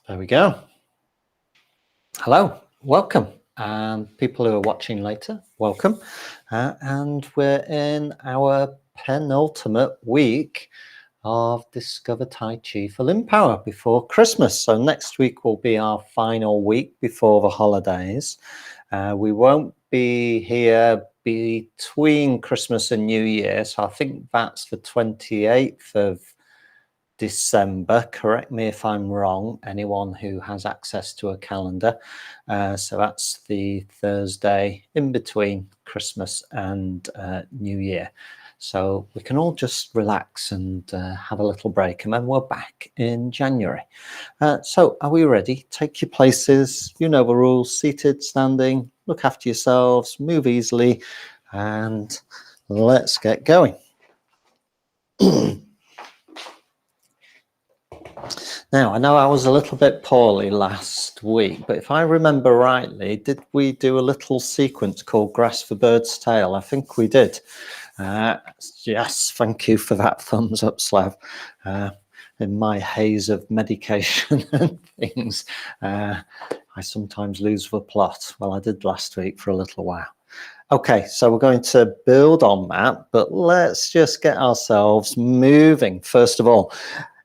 There we go. Hello, welcome. And people who are watching later, welcome. And we're in our penultimate week of Discover Tai Chi for Limb Power before Christmas. So next week will be our final week before the holidays. We won't be here between Christmas and New Year. So I think that's the 28th of December. Correct me if I'm wrong, anyone who has access to a calendar. So that's the Thursday in between Christmas and New Year. So we can all just relax and have a little break, and then we're back in January. So are we ready? Take your places. You know the rules: seated, standing, look after yourselves, move easily, and let's get going. Now, I know I was a little bit poorly last week, but if I remember rightly, did we do a little sequence called Grass for Bird's Tail? I think we did. Yes, thank you for that thumbs up, Slav. In my haze of medication and things, I sometimes lose the plot. Well, I did last week for a little while. Okay, so we're going to build on that, but let's just get ourselves moving. First of all,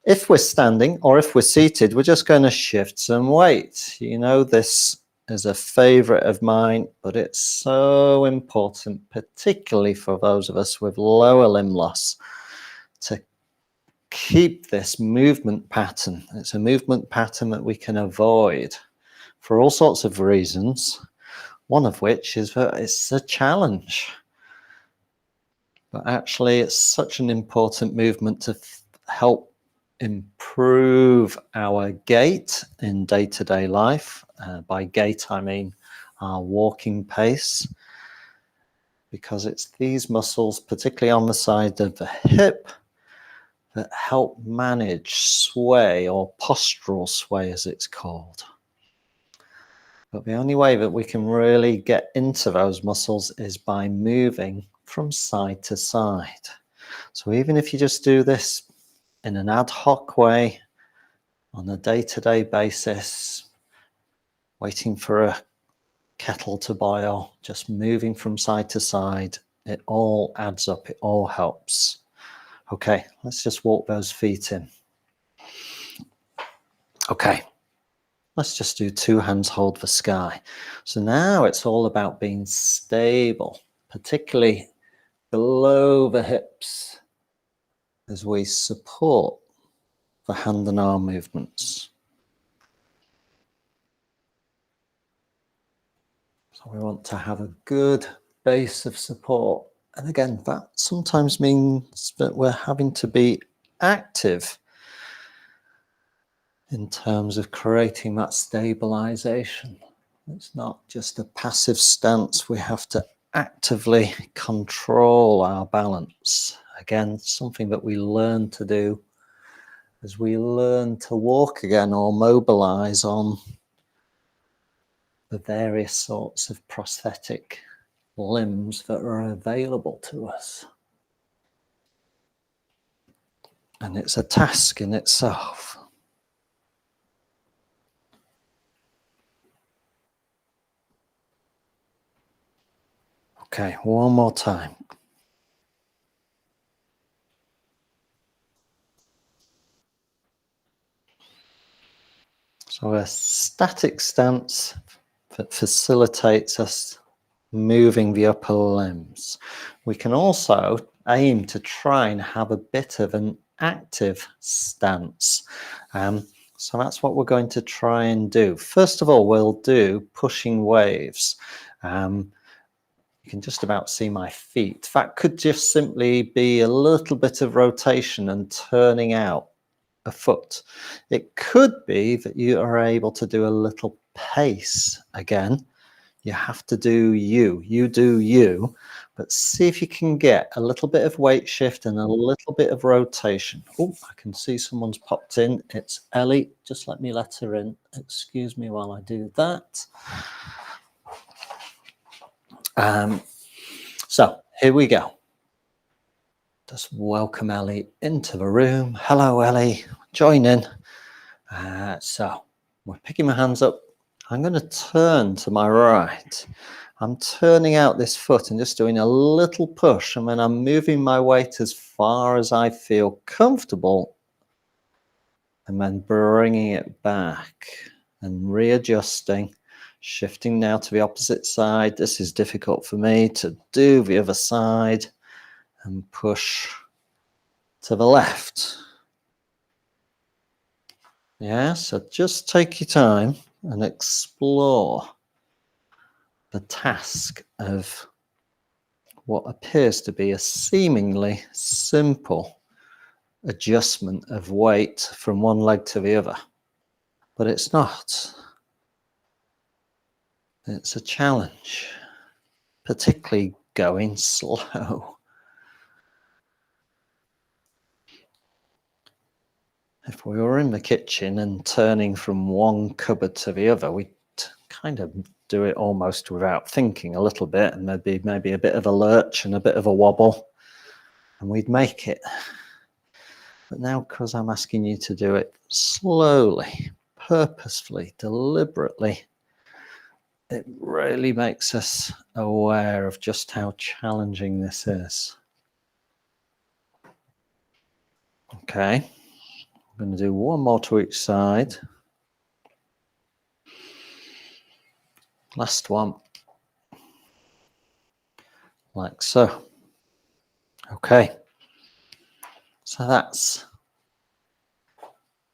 if we're standing or if we're seated, we're just going to shift some weight. You know, this is a favorite of mine, but it's so important, particularly for those of us with lower limb loss, to keep this movement pattern. It's a movement pattern that we can avoid for all sorts of reasons, one of which is that it's a challenge. But actually, it's such an important movement to help improve our gait in day-to-day life. By gait, I mean our walking pace, because it's these muscles, particularly on the side of the hip, that help manage sway, or postural sway as it's called. But the only way that we can really get into those muscles is by moving from side to side. So even if you just do this in an ad hoc way, on a day-to-day basis, waiting for a kettle to boil, just moving from side to side, it all adds up, it all helps. Okay, let's just walk those feet in. Okay, let's just do two hands hold the sky. So now it's all about being stable, particularly below the hips, as we support the hand and arm movements. So we want to have a good base of support. And again, that sometimes means that we're having to be active in terms of creating that stabilization. It's not just a passive stance. We have to actively control our balance. Again, something that we learn to do as we learn to walk again or mobilize on the various sorts of prosthetic limbs that are available to us. And it's a task in itself. Okay, one more time. So a static stance that facilitates us moving the upper limbs. We can also aim to try and have a bit of an active stance. So that's what we're going to try and do. First of all, we'll do pushing waves. You can just about see my feet. That could just simply be a little bit of rotation and turning out a foot. It could be that you are able to do a little pace. Again, you have to do you do you, but see if you can get a little bit of weight shift and a little bit of rotation. Oh, I can see someone's popped in. It's Ellie. Just let me let her in. Excuse me while I do that. So here we go. Just welcome Ellie into the room. Hello, Ellie. Join in. So We're picking my hands up. I'm going to turn to my right. I'm turning out this foot and just doing a little push, and then I'm moving my weight as far as I feel comfortable, and then bringing it back and readjusting, shifting now to the opposite side. This is difficult for me to do, the other side, and push to the left. Yeah, so just take your time and explore the task of what appears to be a seemingly simple adjustment of weight from one leg to the other. But it's not. It's a challenge, particularly going slow. If we were in the kitchen and turning from one cupboard to the other, we'd kind of do it almost without thinking a little bit, and there'd be maybe a bit of a lurch and a bit of a wobble, and we'd make it. But now, because I'm asking you to do it slowly, purposefully, deliberately, it really makes us aware of just how challenging this is. Okay, I'm going to do one more to each side. Last one. Like so. Okay, so that's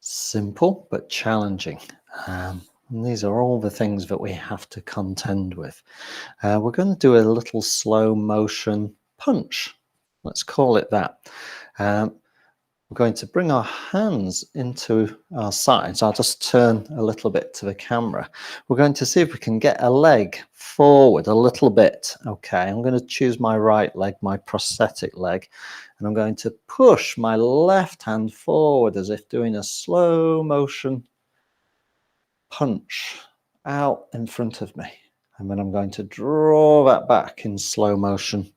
simple but challenging. And these are all the things that we have to contend with. We're going to do a little slow motion punch. Let's call it that. We're going to bring our hands into our sides. I'll just turn a little bit to the camera. We're going to see if we can get a leg forward a little bit. Okay, I'm going to choose my right leg, my prosthetic leg, and I'm going to push my left hand forward as if doing a slow motion punch out in front of me. And then I'm going to draw that back in slow motion.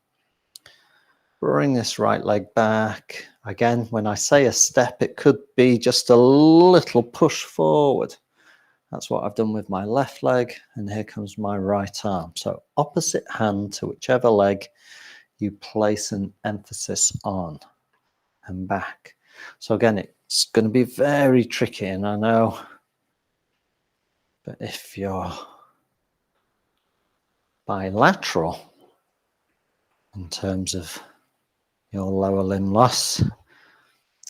Bring this right leg back. Again, when I say a step, it could be just a little push forward. That's what I've done with my left leg, and here comes my right arm. So opposite hand to whichever leg you place an emphasis on, and back. So again, it's going to be very tricky, and I know, but if you're bilateral in terms of your lower limb loss,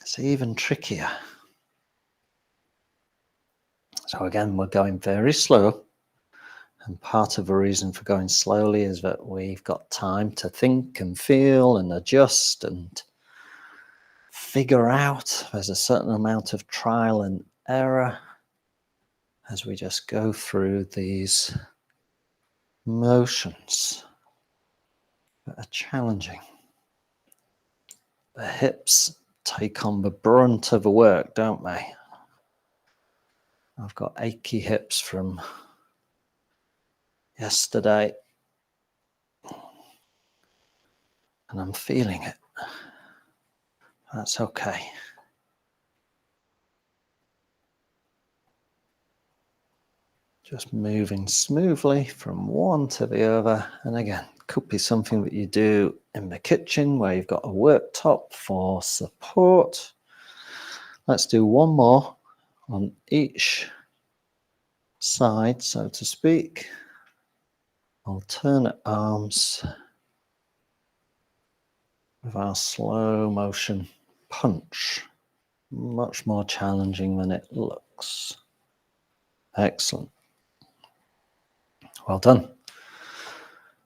it's even trickier. So again, we're going very slow. And part of the reason for going slowly is that we've got time to think and feel and adjust and figure out. There's a certain amount of trial and error as we just go through these motions that are challenging. The hips take on the brunt of the work, don't they? I've got achy hips from yesterday, and I'm feeling it. That's okay. Just moving smoothly from one to the other. And again, it could be something that you do in the kitchen where you've got a worktop for support. Let's do one more on each side, so to speak. Alternate arms with our slow motion punch. Much more challenging than it looks. Excellent. Well done.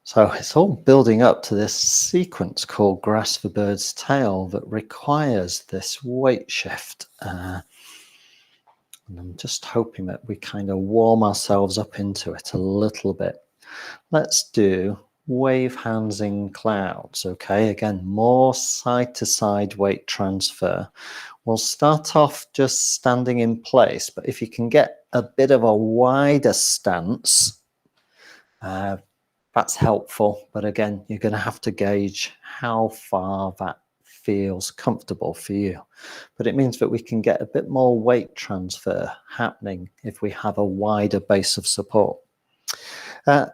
So it's all building up to this sequence called Grasp the Bird's Tail that requires this weight shift. And I'm just hoping that we kind of warm ourselves up into it a little bit. Let's do wave hands in clouds. Okay, again, more side to side weight transfer. We'll start off just standing in place, but if you can get a bit of a wider stance, that's helpful. But again, you're going to have to gauge how far that feels comfortable for you. But it means that we can get a bit more weight transfer happening if we have a wider base of support.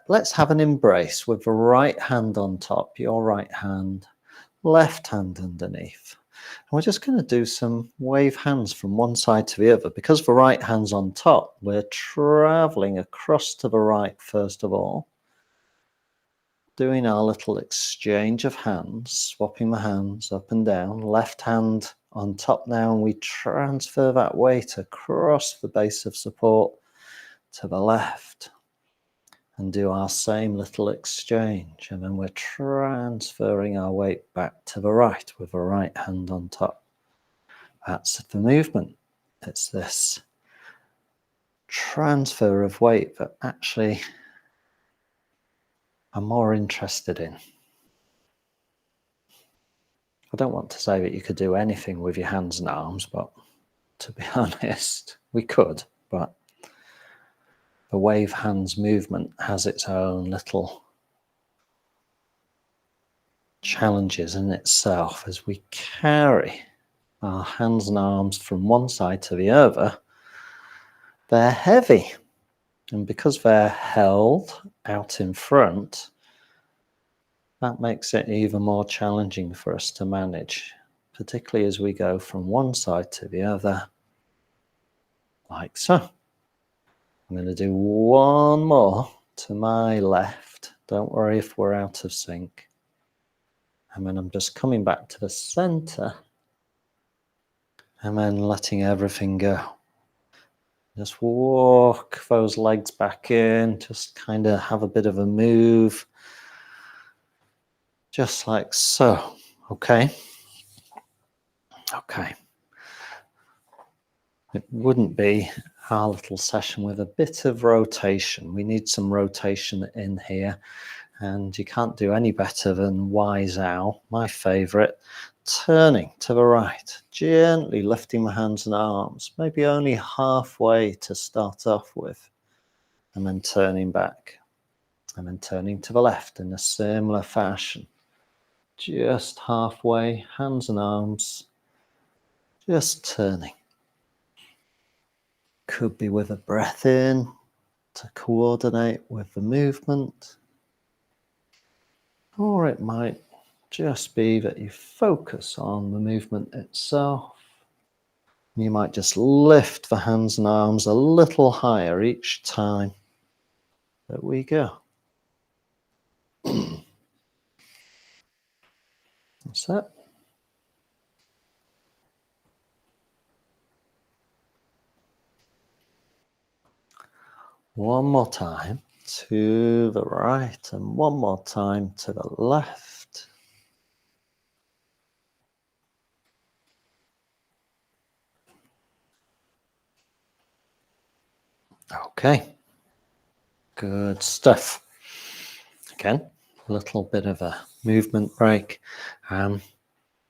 Let's have an embrace with the right hand on top, your right hand, left hand underneath. And we're just going to do some wave hands from one side to the other. Because the right hand's on top, we're traveling across to the right first of all, doing our little exchange of hands, swapping the hands up and down, left hand on top now, and we transfer that weight across the base of support to the left and do our same little exchange, and then we're transferring our weight back to the right with the right hand on top. That's the movement. It's this transfer of weight that actually I'm more interested in. I don't want to say that you could do anything with your hands and arms, but to be honest, we could, but the wave hands movement has its own little challenges in itself as we carry our hands and arms from one side to the other. They're heavy, and because they're held out in front, that makes it even more challenging for us to manage, particularly as we go from one side to the other, like so. I'm going to do one more to my left. Don't worry if we're out of sync. And then I'm just coming back to the center and then letting everything go. Just walk those legs back in, just kind of have a bit of a move. Just like so, okay? Okay. It wouldn't be our little session with a bit of rotation. We need some rotation in here, and you can't do any better than Wise Owl, my favorite, turning to the right, gently lifting the hands and arms, maybe only halfway to start off with, and then turning back, and then turning to the left in a similar fashion. Just halfway, hands and arms, just turning. Could be with a breath in to coordinate with the movement, or it might just be that you focus on the movement itself. You might just lift the hands and arms a little higher each time that we go. That's it. One more time to the right and one more time to the left. Okay, good stuff. Again, a little bit of a movement break. I'm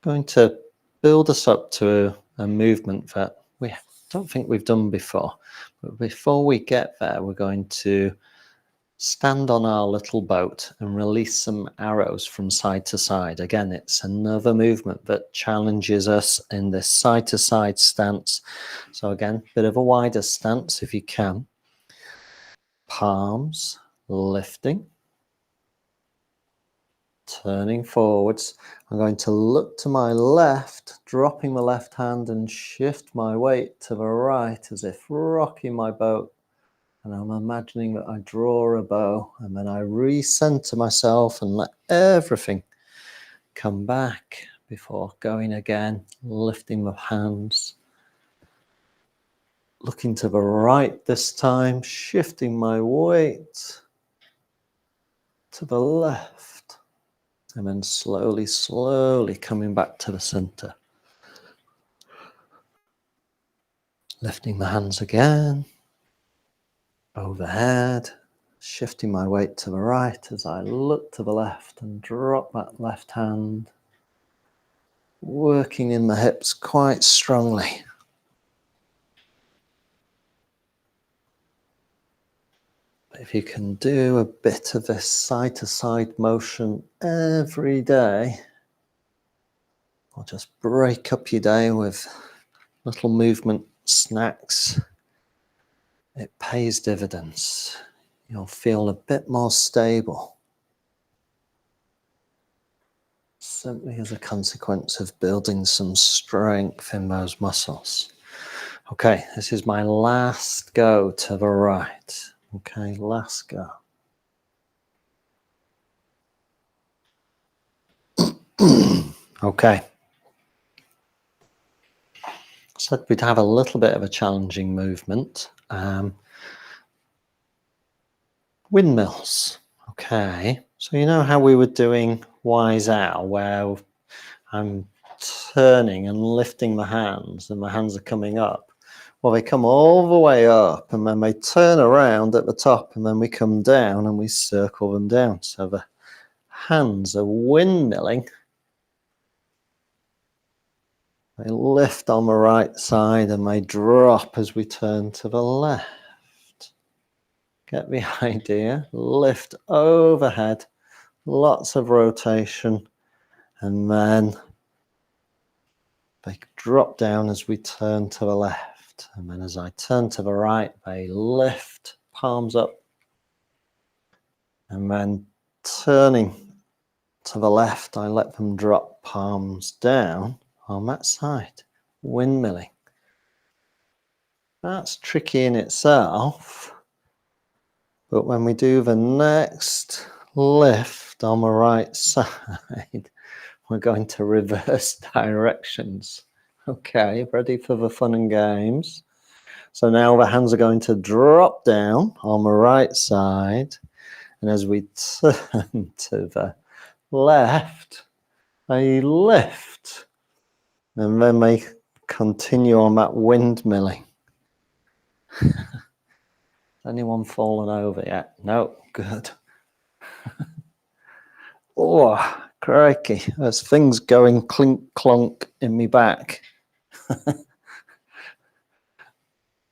going to build us up to a movement that we don't think we've done before. But before we get there, we're going to stand on our little boat and release some arrows from side to side. Again, it's another movement that challenges us in this side to side stance. So again, a bit of a wider stance if you can. Palms lifting, turning forwards. I'm going to look to my left, dropping the left hand and shift my weight to the right as if rocking my boat. And I'm imagining that I draw a bow and then I recenter myself and let everything come back before going again, lifting the hands. Looking to the right this time, shifting my weight to the left. And then slowly, slowly coming back to the center. Lifting the hands again. Overhead, shifting my weight to the right as I look to the left and drop that left hand, working in the hips quite strongly. If you can do a bit of this side to side motion every day, Or just break up your day with little movement snacks. It pays dividends. You'll feel a bit more stable, simply as a consequence of building some strength in those muscles. Okay, this is my last go to the right. Okay, last go. Okay. Said we'd have a little bit of a challenging movement. Windmills. Okay. So you know how we were doing Wise Out, where I'm turning and lifting my hands and my hands are coming up. Well, they come all the way up and then they turn around at the top and then we come down and we circle them down. So the hands are windmilling. They lift on the right side and they drop as we turn to the left. Get the idea? Lift overhead, lots of rotation, and then they drop down as we turn to the left. And then as I turn to the right, they lift, palms up, and then turning to the left, I let them drop palms down on that side, windmilling. That's tricky in itself, but when we do the next lift on the right side, we're going to reverse directions. Okay, ready for the fun and games? So now the hands are going to drop down on the right side, and as we turn to the left, they lift, and then they continue on that windmilling. Anyone fallen over yet? No, good. Oh, crikey, there's things going clink clonk in me back.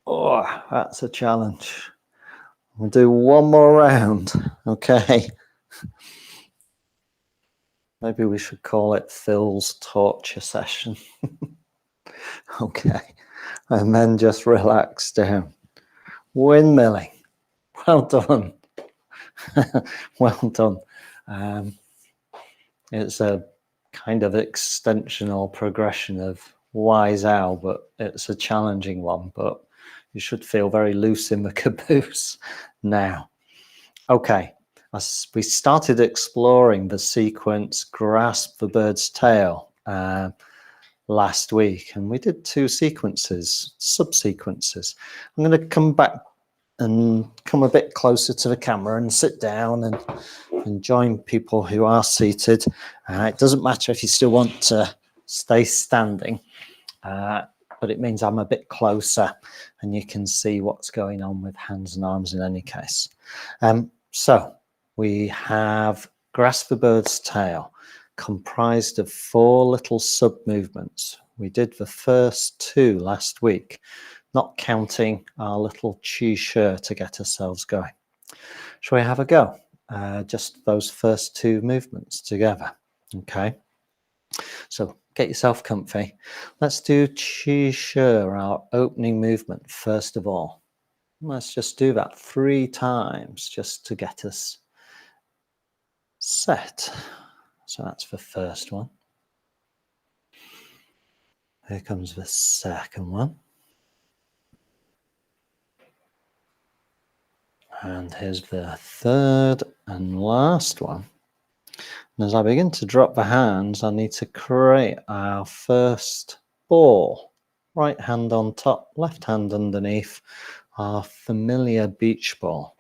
Oh, that's a challenge. We'll do one more round, okay? Maybe we should call it Phil's torture session. Okay, and then just relax down. Windmilling. Well done. Well done. It's a kind of extensional progression of Wise Owl, but it's a challenging one, but you should feel very loose in the caboose now. Okay, as we started exploring the sequence Grasp the Bird's Tail last week, and we did two sequences, sub-sequences. I'm going to come back and come a bit closer to the camera and sit down and join people who are seated. It doesn't matter if you still want to stay standing, but it means I'm a bit closer and you can see what's going on with hands and arms in any case. So we have Grasp the Bird's Tail, comprised of 4 little sub-movements. We did the first 2 last week, not counting our little Chi Shi to get ourselves going. Shall we have a go? Just those first 2 movements together. Okay. So get yourself comfy. Let's do Chi Shi, our opening movement, first of all. Let's just do that 3 times just to get us set. So that's the first one. Here comes the second one. And here's the third and last one. And as I begin to drop the hands, I need to create our first ball. Right hand on top, left hand underneath, our familiar beach ball.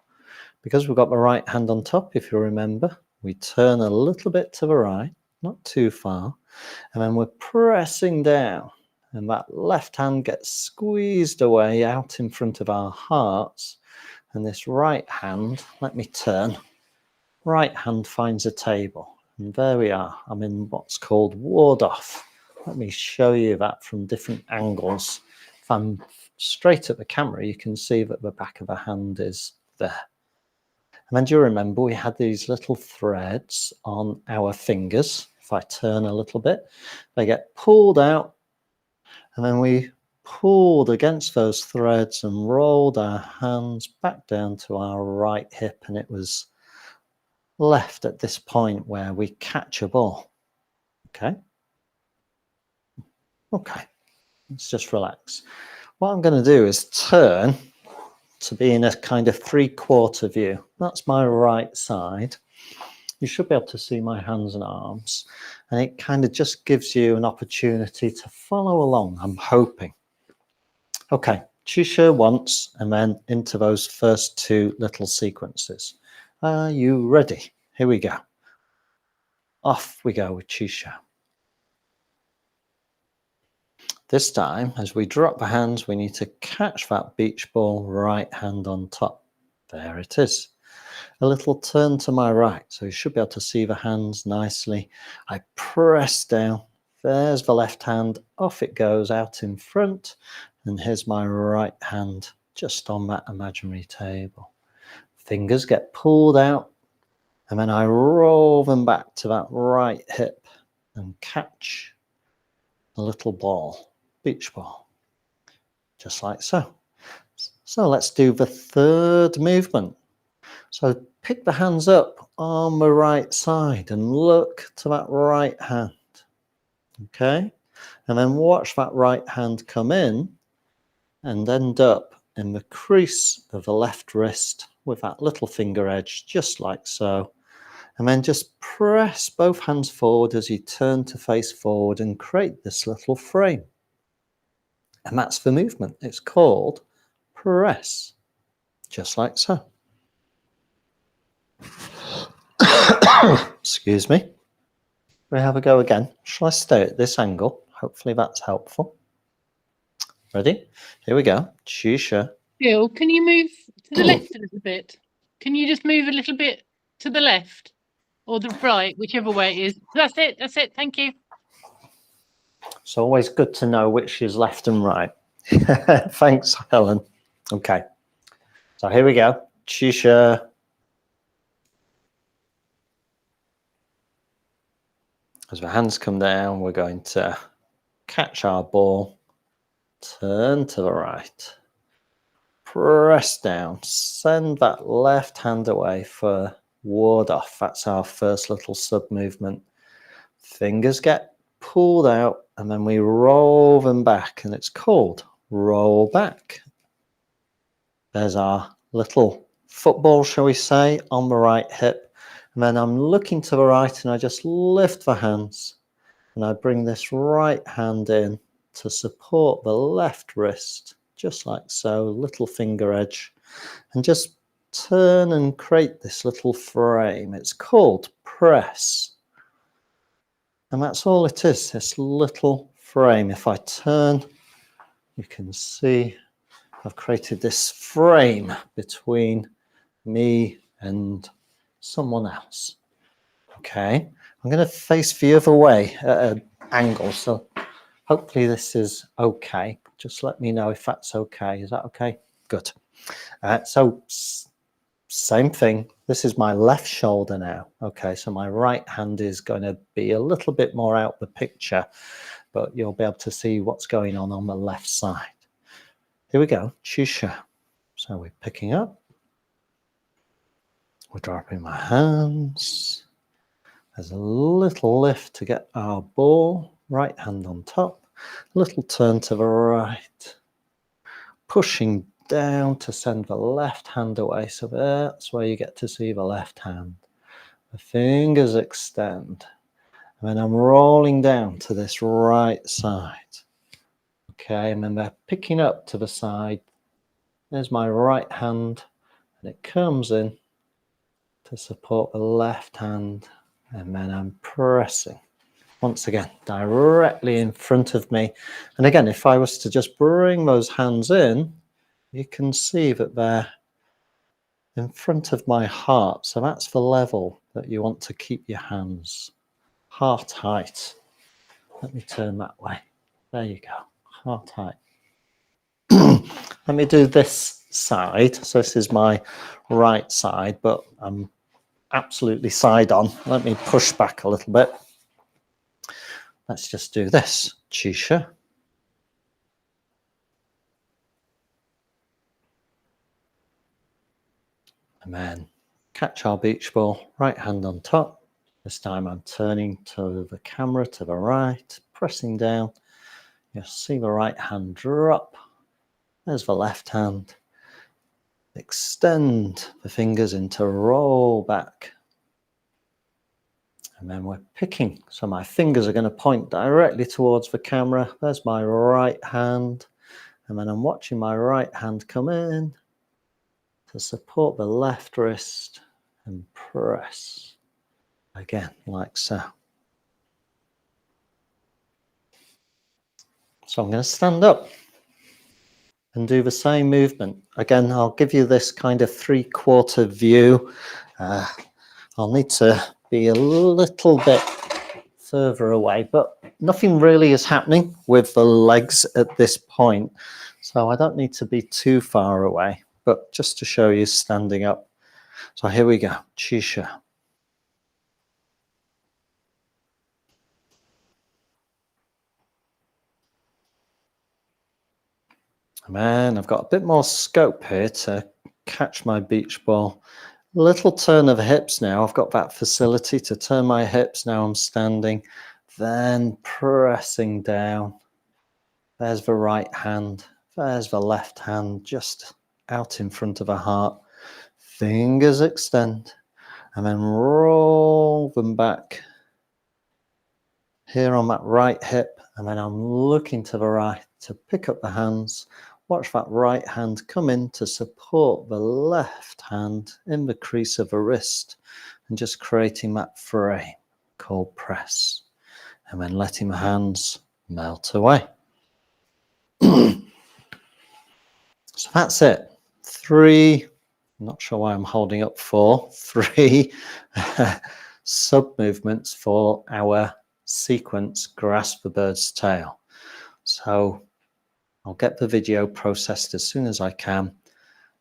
Because we've got the right hand on top, if you remember, we turn a little bit to the right, not too far, and then we're pressing down. And that left hand gets squeezed away out in front of our hearts. And this right hand, let me turn, right hand finds a table. And there we are. I'm in what's called ward off. Let me show you that from different angles. If I'm straight at the camera, you can see that the back of the hand is there. And then do you remember we had these little threads on our fingers? If I turn a little bit, they get pulled out, and then we pulled against those threads and rolled our hands back down to our right hip, and it was left at this point where we catch a ball. Okay. Okay. Let's just relax. What I'm going to do is turn to be in a kind of 3/4 view. That's my right side. You should be able to see my hands and arms, and it kind of just gives you an opportunity to follow along, I'm hoping. Okay, Chi once, and then into those first 2 little sequences. Are you ready? Here we go. Off we go with Chi. This time, as we drop the hands, we need to catch that beach ball, right hand on top. There it is. A little turn to my right, so you should be able to see the hands nicely. I press down. There's the left hand. Off it goes out in front. And here's my right hand just on that imaginary table. Fingers get pulled out, and then I roll them back to that right hip and catch a little ball, beach ball, just like so. So let's do the third movement. So pick the hands up on the right side and look to that right hand. Okay? And then watch that right hand come in and end up in the crease of the left wrist with that little finger edge, just like so. And then just press both hands forward as you turn to face forward and create this little frame. And that's the movement. It's called press, just like so. Excuse me. We have a go again. Shall I stay at this angle? Hopefully that's helpful. Ready? Here we go. Chi. Bill, can you move to the left a little bit? Can you just move a little bit to the left or the right, whichever way it is? That's it. That's it. Thank you. It's always good to know which is left and right. Thanks, Helen. Okay. So here we go. Chi. As the hands come down, we're going to catch our ball, turn to the right, press down, send that left hand away for ward off. That's our first little sub movement. Fingers get pulled out, and then we roll them back, and it's called roll back. There's our little football, shall we say, on the right hip. And then I'm looking to the right, and I just lift the hands, and I bring this right hand in to support the left wrist, just like so, little finger edge, and just turn and create this little frame. It's called press. And that's all it is, this little frame. If I turn, you can see I've created this frame between me and someone else. Okay, I'm going to face the other way at an angle, so hopefully this is okay. Just let me know if that's okay. Is that okay? Good. So same thing. This is my left shoulder now. Okay, so my right hand is going to be a little bit more out the picture, but you'll be able to see what's going on the left side. Here we go. Chi. So we're picking up. We're dropping my hands. There's a little lift to get our ball. Right hand on top. Little turn to the right. Pushing down to send the left hand away. So that's where you get to see the left hand. The fingers extend. And then I'm rolling down to this right side. Okay, and then they're picking up to the side. There's my right hand, and it comes in to support the left hand, and then I'm pressing once again directly in front of me. And again, if I was to just bring those hands in, you can see that they're in front of my heart. So that's the level that you want to keep your hands, heart height. Let me turn that way. There you go, heart height. Let me do this side. So this is my right side, but I'm absolutely side on. Let me push back a little bit. let's just do this. Chi Shi. And then catch our beach ball, right hand on top. This time I'm turning to the camera to the right, pressing down. You'll see the right hand drop. There's the left hand. Extend the fingers into roll back. And then we're picking. So my fingers are going to point directly towards the camera. There's my right hand. And then I'm watching my right hand come in to support the left wrist and press. Again, like so. So I'm going to stand up and do the same movement. Again, I'll give you this kind of 3/4 view. I'll need to be a little bit further away, but nothing really is happening with the legs at this point. So I don't need to be too far away, but just to show you standing up. So here we go, Chi Shi. Man, I've got a bit more scope here to catch my beach ball. Little turn of the hips now. I've got that facility to turn my hips. Now I'm standing, then pressing down. There's the right hand. There's the left hand just out in front of the heart. Fingers extend and then roll them back. Here on that right hip, and then I'm looking to the right to pick up the hands. Watch that right hand come in to support the left hand in the crease of the wrist and just creating that frame called press. And then letting the hands melt away. So that's it. 3, I'm not sure why I'm holding up 4, 3 sub movements for our sequence grasp the bird's tail. So I'll get the video processed as soon as I can,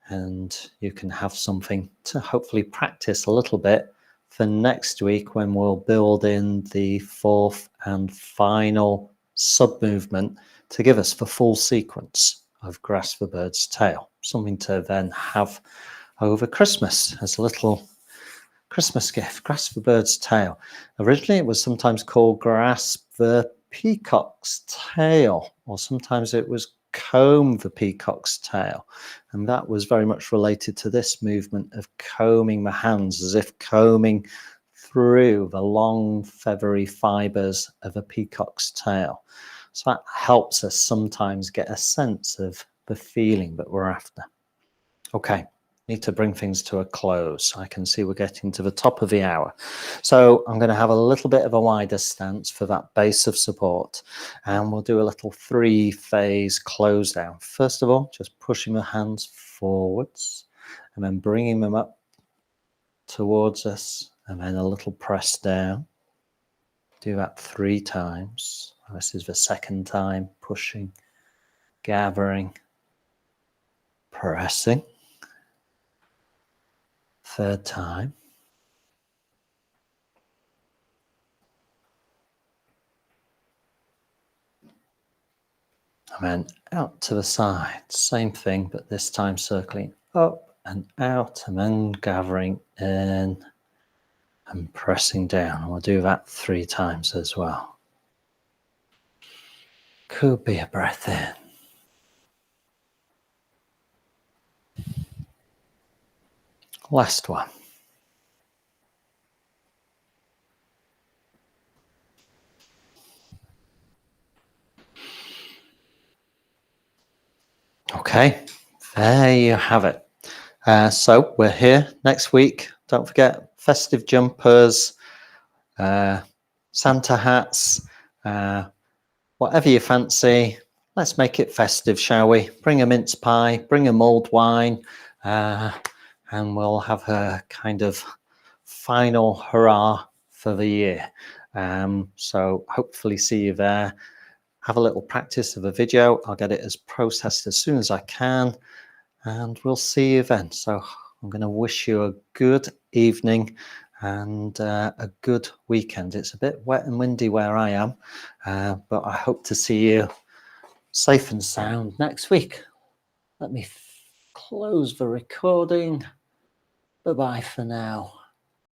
and you can have something to hopefully practice a little bit for next week when we'll build in the 4th and final sub movement to give us the full sequence of grasp the bird's tail. Something to then have over Christmas as a little Christmas gift. Grasp the bird's tail. Originally it was sometimes called grasp the peacock's tail, or sometimes it was comb the peacock's tail, and that was very much related to this movement of combing the hands, as if combing through the long feathery fibers of a peacock's tail. So that helps us sometimes get a sense of the feeling that we're after. Okay, need to bring things to a close. I can see we're getting to the top of the hour. So I'm going to have a little bit of a wider stance for that base of support. And we'll do a little 3-phase close down. First of all, just pushing the hands forwards and then bringing them up towards us, and then a little press down. Do that 3 times. This is the second time, pushing, gathering, pressing. Third time. And then out to the side. Same thing, but this time circling up and out, and then gathering in and pressing down. We'll do that 3 times as well. Could be a breath in. Last one. Okay, there you have it. So we're here next week. Don't forget, festive jumpers, Santa hats, whatever you fancy. Let's make it festive, shall we? Bring a mince pie, bring a mulled wine, and we'll have a kind of final hurrah for the year. So hopefully see you there. Have a little practice of a video. I'll get it as processed as soon as I can, and we'll see you then. So I'm going to wish you a good evening, and a good weekend. It's a bit wet and windy where I am, but I hope to see you safe and sound next week. Let me close the recording. Bye-bye for now.